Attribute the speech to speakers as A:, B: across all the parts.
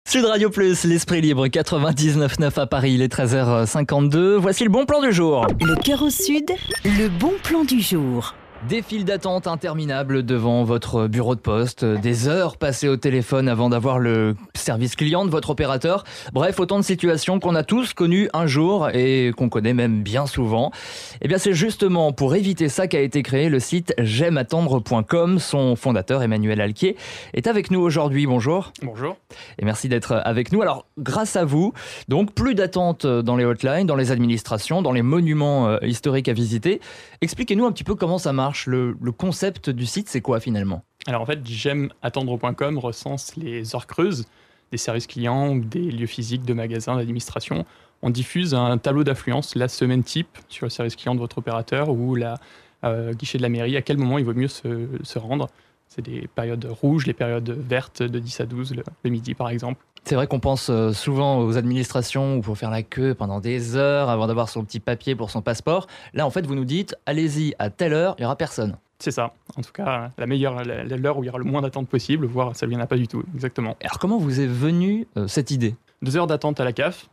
A: Sud Radio Plus, l'Esprit Libre, 99.9 à Paris, il est 13h52. Voici le bon plan du jour.
B: Le cœur au sud, le bon plan du jour.
A: Des files d'attente interminables devant votre bureau de poste, des heures passées au téléphone avant d'avoir le service client de votre opérateur. Bref, autant de situations qu'on a tous connues un jour et qu'on connaît même bien souvent. Eh bien, c'est justement pour éviter ça qu'a été créé le site j'aimeattendre.com. Son fondateur, Emmanuel Alquier, est avec nous aujourd'hui. Bonjour.
C: Bonjour.
A: Et merci d'être avec nous. Alors, grâce à vous, donc plus d'attente dans les hotlines, dans les administrations, dans les monuments historiques à visiter. Expliquez-nous un petit peu comment ça marche. Le concept du site, c'est quoi finalement ?
C: Alors en fait, j'aimeattendre.com recense les heures creuses des services clients ou des lieux physiques de magasins, d'administration. On diffuse un tableau d'affluence la semaine type sur le service client de votre opérateur ou la guichet de la mairie, à quel moment il vaut mieux se rendre. C'est des périodes rouges, les périodes vertes de 10 à 12, le midi par exemple.
A: C'est vrai qu'on pense souvent aux administrations où il faut faire la queue pendant des heures avant d'avoir son petit papier pour son passeport. Là, en fait, vous nous dites, allez-y, à telle heure, il n'y aura personne.
C: C'est ça. En tout cas, l'heure où il y aura le moins d'attente possible, voire ça ne viendra pas du tout, exactement.
A: Alors, comment vous est venue cette idée ?
C: 2 heures d'attente à la CAF.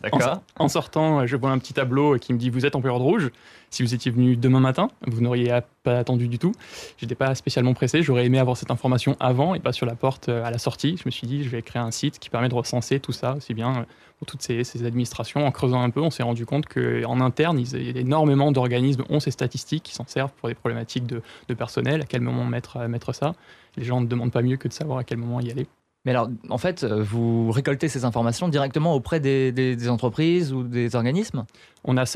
A: D'accord.
C: En sortant, je vois un petit tableau qui me dit « Vous êtes en période rouge. Si vous étiez venu demain matin, vous n'auriez pas attendu du tout. » J'étais pas spécialement pressé. J'aurais aimé avoir cette information avant et pas sur la porte à la sortie. Je me suis dit « Je vais créer un site qui permet de recenser tout ça, aussi bien pour toutes ces administrations. » En creusant un peu, on s'est rendu compte qu'en interne, il y a énormément d'organismes ont ces statistiques qui s'en servent pour des problématiques de personnel. À quel moment mettre ça ? Les gens ne demandent pas mieux que de savoir à quel moment y aller.
A: Mais alors, en fait, vous récoltez ces informations directement auprès des entreprises ou des organismes ?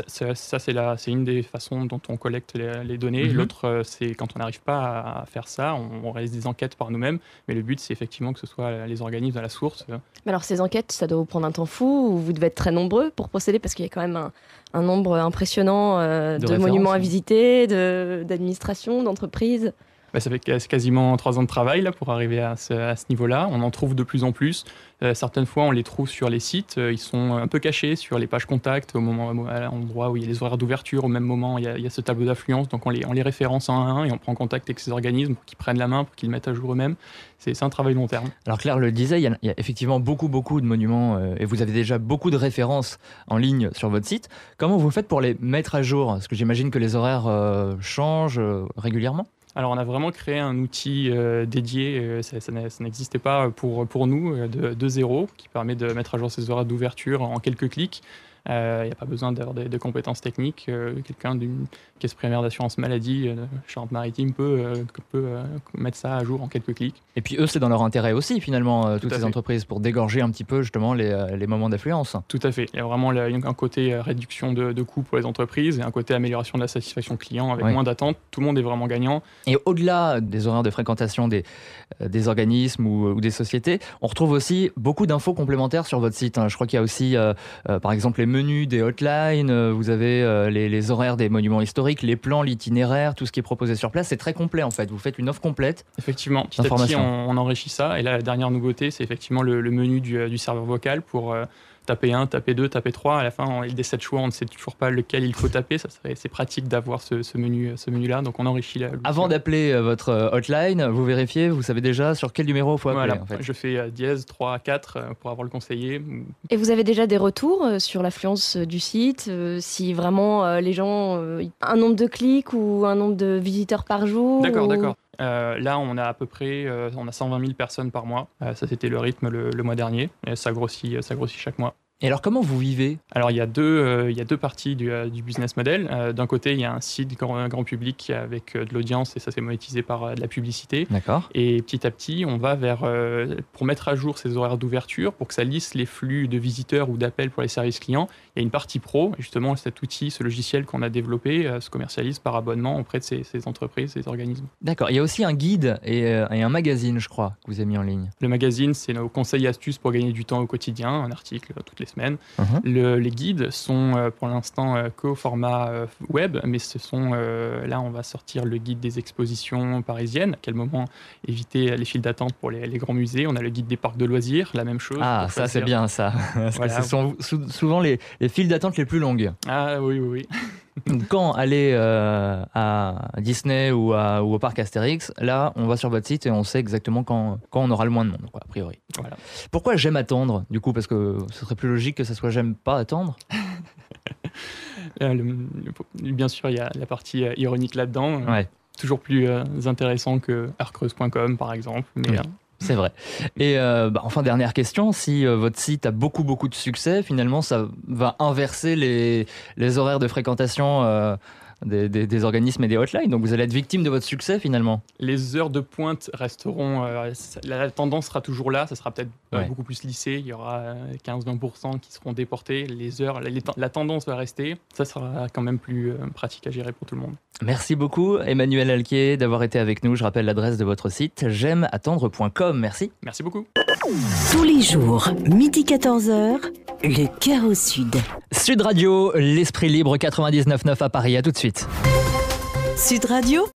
C: C'est une des façons dont on collecte les données.
A: Mhm.
C: L'autre, c'est quand on n'arrive pas à faire ça, on réalise des enquêtes par nous-mêmes. Mais le but, c'est effectivement que ce soit les organismes à la source.
D: Mais alors ces enquêtes, ça doit vous prendre un temps fou ou vous devez être très nombreux pour procéder parce qu'il y a quand même un nombre impressionnant de monuments à visiter, d'administrations, d'entreprises.
C: Ça fait quasiment 3 ans de travail là, pour arriver à ce niveau-là. On en trouve de plus en plus. Certaines fois, on les trouve sur les sites. Ils sont un peu cachés sur les pages contacts, à l'endroit où il y a les horaires d'ouverture. Au même moment, il y a ce tableau d'affluence. Donc, on les référence un à un et on prend contact avec ces organismes pour qu'ils prennent la main, pour qu'ils le mettent à jour eux-mêmes. C'est un travail long terme.
A: Alors Claire le disait, il y a effectivement beaucoup de monuments et vous avez déjà beaucoup de références en ligne sur votre site. Comment vous faites pour les mettre à jour ? Parce que j'imagine que les horaires changent régulièrement.
C: Alors, on a vraiment créé un outil dédié, ça n'existait pas pour nous, de zéro, qui permet de mettre à jour ces horaires d'ouverture en quelques clics. Il n'y a pas besoin d'avoir de compétences techniques. Quelqu'un d'une caisse primaire d'assurance maladie, Charente-Maritime, peut mettre ça à jour en quelques clics.
A: Et puis eux, c'est dans leur intérêt aussi, finalement, toutes ces
C: fait.
A: entreprises, pour dégorger un petit peu, justement, les moments d'affluence.
C: Tout à fait. Il y a vraiment un côté réduction de coûts pour les entreprises et un côté amélioration de la satisfaction client avec moins d'attente. Tout le monde est vraiment gagnant.
A: Et au-delà des horaires de fréquentation des organismes ou des sociétés, on retrouve aussi beaucoup d'infos complémentaires sur votre site. Je crois qu'il y a aussi, par exemple, les menus des hotlines, vous avez les horaires des monuments historiques, les plans, l'itinéraire, tout ce qui est proposé sur place. C'est très complet, en fait. Vous faites une offre complète.
C: Effectivement, petit à petit, on enrichit ça. Et là, la dernière nouveauté, c'est effectivement le menu du serveur vocal pour taper 1, taper 2, taper 3. À la fin, il y a 7 choix, on ne sait toujours pas lequel il faut taper. C'est pratique d'avoir ce menu-là. Donc, on enrichit la.
A: Avant d'appeler votre hotline, vous vérifiez, vous savez déjà sur quel numéro il faut appeler.
C: Voilà,
A: en fait.
C: Je fais dièse 3, 4 pour avoir le conseiller.
D: Et vous avez déjà des retours sur l'affluence du site, si vraiment les gens, un nombre de clics ou un nombre de visiteurs par jour
C: D'accord. Là, on a à peu près 120 000 personnes par mois. Ça, c'était le rythme le mois dernier. Et ça grossit chaque mois.
A: Et alors, comment vous vivez ?
C: Alors, il y a deux parties du business model. D'un côté, il y a un site grand public avec de l'audience et ça, c'est monétisé par de la publicité.
A: D'accord.
C: Et petit à petit, on va pour mettre à jour ces horaires d'ouverture, pour que ça lisse les flux de visiteurs ou d'appels pour les services clients. Il y a une partie pro. Et justement, cet outil, ce logiciel qu'on a développé, se commercialise par abonnement auprès de ces entreprises, ces organismes.
A: D'accord. Il y a aussi un guide et un magazine, je crois, que vous avez mis en ligne.
C: Le magazine, c'est nos conseils et astuces pour gagner du temps au quotidien, un article toutes les semaines. Les guides sont pour l'instant qu'au format web, mais là on va sortir le guide des expositions parisiennes, à quel moment éviter les files d'attente pour les grands musées. On a le guide des parcs de loisirs, la même chose.
A: Ah, ça c'est bien ça. Parce que ce sont souvent les files d'attente les plus longues.
C: Ah oui.
A: Quand aller à Disney ou au parc Astérix, là, on va sur votre site et on sait exactement quand on aura le moins de monde, quoi, a priori.
C: Voilà.
A: Pourquoi j'aime attendre, du coup? Parce que ce serait plus logique que ça soit j'aime pas attendre.
C: Bien sûr, il y a la partie ironique là-dedans.
A: Ouais.
C: Toujours plus intéressant que heurcreuse.com, par exemple. Mais,
A: oui. C'est vrai. Et enfin, dernière question, si votre site a beaucoup de succès, finalement, ça va inverser les horaires de fréquentation des organismes et des hotlines. Donc vous allez être victime de votre succès, finalement.
C: Les heures de pointe resteront... la tendance sera toujours là, ça sera peut-être beaucoup plus lissé. Il y aura 15-20% qui seront déportés. Les heures, la tendance va rester. Ça sera quand même plus pratique à gérer pour tout le monde.
A: Merci beaucoup, Emmanuel Alquier, d'avoir été avec nous. Je rappelle l'adresse de votre site, j'aimeattendre.com. Merci.
C: Merci beaucoup.
B: Tous les jours, midi 14h, le cœur au sud.
A: Sud Radio, l'esprit libre 99.9 à Paris. À tout de suite.
B: Sud Radio